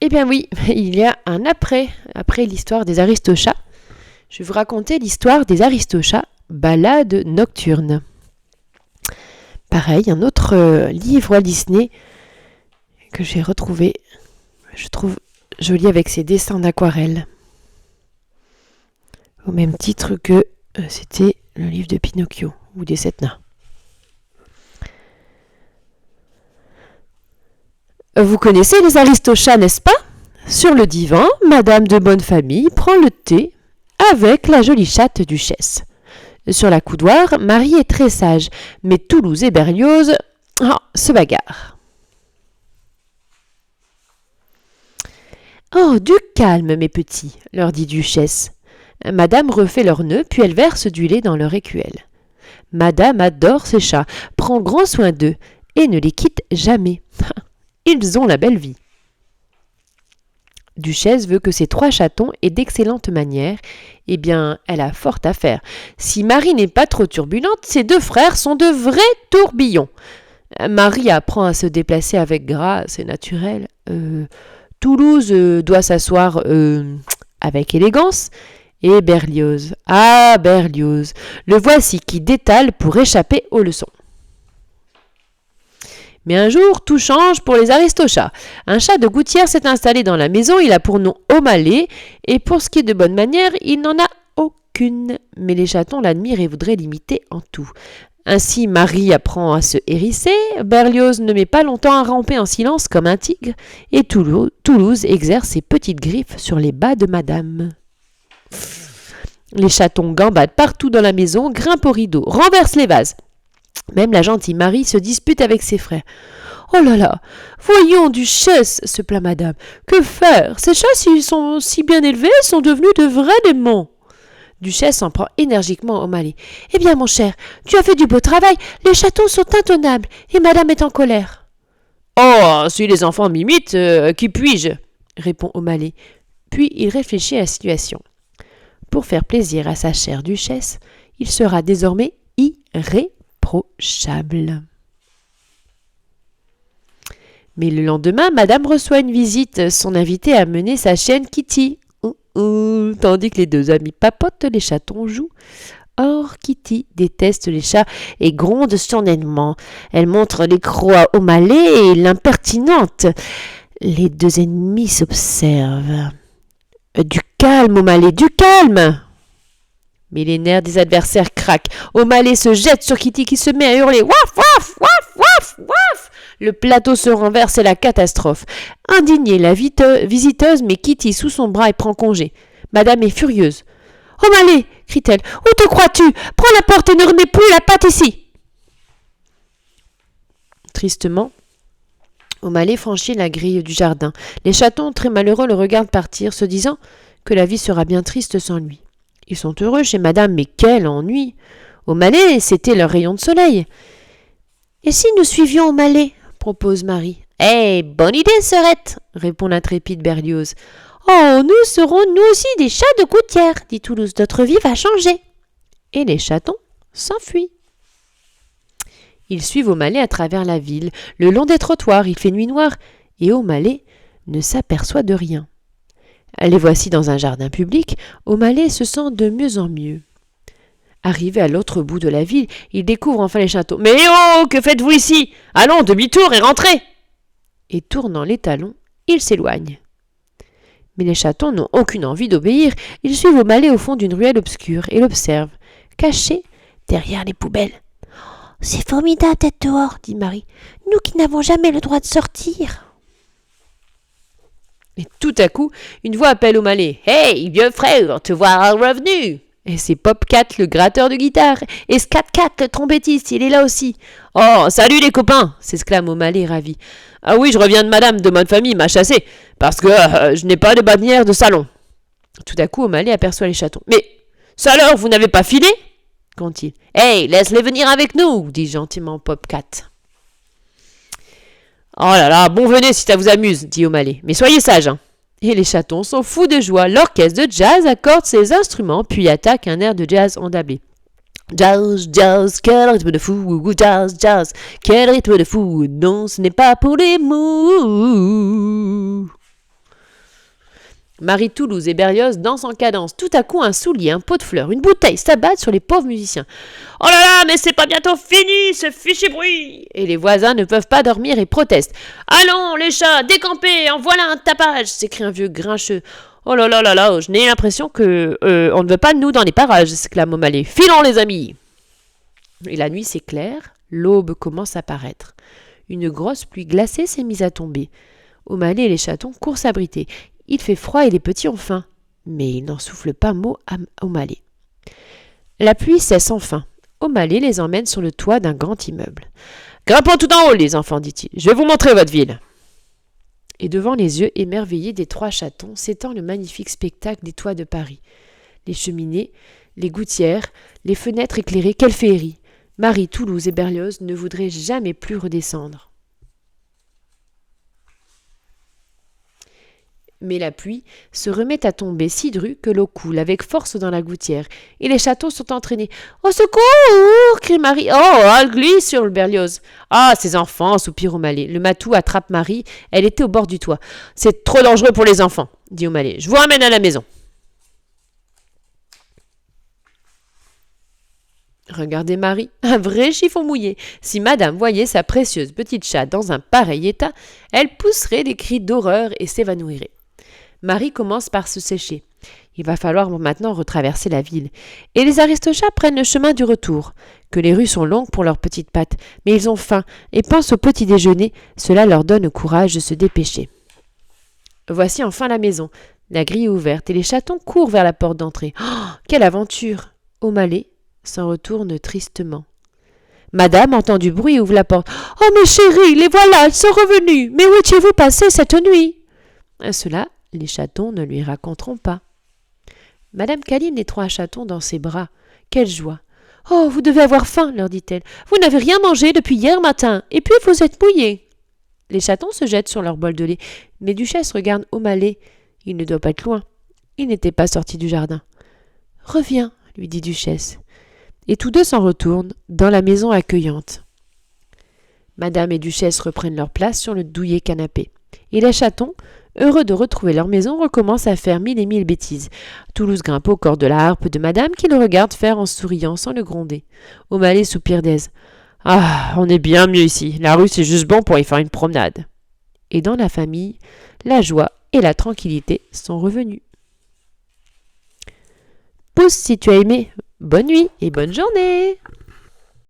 Eh bien oui, il y a un après l'histoire des Aristochats. Je vais vous raconter l'histoire des Aristochats, ballade nocturne. Pareil, un autre livre Walt Disney que j'ai retrouvé, je trouve joli avec ses dessins d'aquarelle. Au même titre que c'était le livre de Pinocchio ou des Sept Nains. Vous connaissez les Aristochats, n'est-ce pas ? Sur le divan, Madame de bonne famille prend le thé avec la jolie chatte duchesse. Sur la coudoir, Marie est très sage, mais Toulouse et Berlioz se bagarrent. « Oh, du calme, mes petits, leur dit Duchesse. Madame refait leurs nœuds, puis elle verse du lait dans leur écuelle. Madame adore ses chats, prend grand soin d'eux et ne les quitte jamais. Ils ont la belle vie. Duchesse veut que ses 3 chatons aient d'excellentes manières. Eh bien, elle a fort à faire. Si Marie n'est pas trop turbulente, ses 2 frères sont de vrais tourbillons. Marie apprend à se déplacer avec grâce et naturel. Toulouse doit s'asseoir avec élégance. Et Berlioz, Berlioz, le voici qui détale pour échapper aux leçons. Mais un jour, tout change pour les Aristochats. Un chat de gouttière s'est installé dans la maison, il a pour nom O'Malley, et pour ce qui est de bonne manière, il n'en a aucune. Mais les chatons l'admirent et voudraient l'imiter en tout. Ainsi, Marie apprend à se hérisser, Berlioz ne met pas longtemps à ramper en silence comme un tigre, et Toulouse exerce ses petites griffes sur les bas de Madame. Les chatons gambadent partout dans la maison, grimpent au rideau, renversent les vases. Même la gentille Marie se dispute avec ses frères. « Oh là là, voyons, Duchesse, se plaint Madame, que faire ? Ces chats, s'ils sont si bien élevés, sont devenus de vrais démons. » Duchesse s'en prend énergiquement au O'Malley. « Eh bien, mon cher, tu as fait du beau travail, les chatons sont intenables, et Madame est en colère. »« Oh, si les enfants m'imitent, qui puis-je » répond O'Malley. Puis il réfléchit à la situation. Pour faire plaisir à sa chère Duchesse, il sera désormais irréprochable. Mais le lendemain, Madame reçoit une visite. Son invitée a mené sa chienne Kitty. Tandis que les 2 amis papotent, les chatons jouent. Or, Kitty déteste les chats et gronde sourdainement. Elle montre les crocs à O'Malley et l'impertinente. Les 2 ennemis s'observent. Du calme, O'Malley, du calme ! Mais les nerfs des adversaires craquent. O'Malley se jette sur Kitty qui se met à hurler. Waf, waf, waf, waf, waf. Le plateau se renverse et la catastrophe. Indignée, la visiteuse met Kitty sous son bras et prend congé. Madame est furieuse. O'Malley, crie-t-elle, où te crois-tu ? Prends la porte et ne remets plus la patte ici. Tristement, O'Malley franchit la grille du jardin. Les chatons, très malheureux, le regardent partir, se disant que la vie sera bien triste sans lui. Ils sont heureux chez Madame, mais quel ennui ! O'Malley, c'était leur rayon de soleil. « Et si nous suivions O'Malley ?» propose Marie. « Eh, bonne idée, sœurette !» répond l'intrépide Berlioz. « Oh, nous serons nous aussi des chats de gouttière, dit Toulouse. Notre vie va changer. » Et les chatons s'enfuient. Ils suivent O'Malley à travers la ville. Le long des trottoirs, il fait nuit noire, et O'Malley ne s'aperçoit de rien. Les voici dans un jardin public. O'Malley se sent de mieux en mieux. Arrivé à l'autre bout de la ville, il découvre enfin les chatons. « Mais oh, que faites-vous ici ? Allons, demi-tour et rentrez !» Et tournant les talons, il s'éloigne. Mais les chatons n'ont aucune envie d'obéir. Ils suivent O'Malley au fond d'une ruelle obscure et l'observent, caché derrière les poubelles. « C'est formidable d'être dehors, dit Marie. Nous qui n'avons jamais le droit de sortir. » Et tout à coup, une voix appelle O'Malley. « Hey, vieux frère, te voilà revenu !» Et c'est Popcat, le gratteur de guitare, et Scatcat, le trompettiste, il est là aussi. « Oh, salut les copains !» s'exclame O'Malley ravi. « Ah oui, je reviens de Madame de bonne famille m'a chassé, parce que je n'ai pas de bannière de salon. » Tout à coup, O'Malley aperçoit les chatons. « Mais, ça alors, vous n'avez pas filé ?» compte-t-il. « Hey, laisse-les venir avec nous !» dit gentiment Popcat. « Oh là là, bon venez si ça vous amuse, dit O'Malley, mais soyez sages, hein. » Et les chatons sont fous de joie. L'orchestre de jazz accorde ses instruments, puis attaque un air de jazz endablé. Jazz, jazz, quel rythme de fou, jazz, jazz, quel rythme de fou, non, ce n'est pas pour les mous. Marie Toulouse et Berlioz dansent en cadence. Tout à coup, un soulier, un pot de fleurs, une bouteille s'abattent sur les pauvres musiciens. « Oh là là, mais c'est pas bientôt fini, ce fichu bruit !» Et les voisins ne peuvent pas dormir et protestent. « Allons, les chats, décampez, en voilà un tapage !» s'écrie un vieux grincheux. « Oh là là là là, je n'ai l'impression que on ne veut pas de nous dans les parages !» s'exclame O'Malley. « Filons, les amis !» Et la nuit s'éclaire, l'aube commence à paraître. Une grosse pluie glacée s'est mise à tomber. O'Malley et les chatons courent s'abriter. Il fait froid et les petits ont faim. Mais ils n'en soufflent pas mot à O'Malley. La pluie cesse enfin. O'Malley les emmène sur le toit d'un grand immeuble. « Grimpons tout en haut, les enfants, dit-il. Je vais vous montrer votre ville. » Et devant les yeux émerveillés des 3 chatons s'étend le magnifique spectacle des toits de Paris. Les cheminées, les gouttières, les fenêtres éclairées, quelle féerie! Marie, Toulouse et Berlioz ne voudraient jamais plus redescendre. Mais la pluie se remet à tomber si drue que l'eau coule avec force dans la gouttière, et les chatons sont entraînés. « Au secours !» crie Marie. « Oh, elle glisse !» sur le Berlioz. « Ah, ces enfants !» soupire O'Malley. Le matou attrape Marie, elle était au bord du toit. « C'est trop dangereux pour les enfants !» dit O'Malley. « Je vous ramène à la maison. » Regardez Marie, un vrai chiffon mouillé. Si madame voyait sa précieuse petite chatte dans un pareil état, elle pousserait des cris d'horreur et s'évanouirait. Marie commence par se sécher. Il va falloir maintenant retraverser la ville. Et les aristochats prennent le chemin du retour. Que les rues sont longues pour leurs petites pattes, mais ils ont faim et pensent au petit déjeuner. Cela leur donne le courage de se dépêcher. Voici enfin la maison. La grille est ouverte et les chatons courent vers la porte d'entrée. Oh, quelle aventure! O'Malley s'en retourne tristement. Madame entend du bruit et ouvre la porte. « Oh, mes chéris, les voilà, ils sont revenus. Mais où étiez-vous passés cette nuit ?» Cela, les chatons ne lui raconteront pas. Madame câline les 3 chatons dans ses bras. Quelle joie! « Oh, vous devez avoir faim, leur dit-elle. Vous n'avez rien mangé depuis hier matin, et puis vous êtes mouillés. » Les chatons se jettent sur leur bol de lait, mais Duchesse regarde O'Malley. Il ne doit pas être loin. Il n'était pas sorti du jardin. « Reviens, lui dit Duchesse. Et tous deux s'en retournent dans la maison accueillante. Madame et Duchesse reprennent leur place sur le douillet canapé. Et les chatons, heureux de retrouver leur maison, recommencent à faire 1000 et 1000 bêtises. Toulouse grimpe au corps de la harpe de madame qui le regarde faire en souriant sans le gronder. O'Malley soupire d'aise. « Ah, on est bien mieux ici. La rue, c'est juste bon pour y faire une promenade. » Et dans la famille, la joie et la tranquillité sont revenus. Pouce si tu as aimé. Bonne nuit et bonne journée!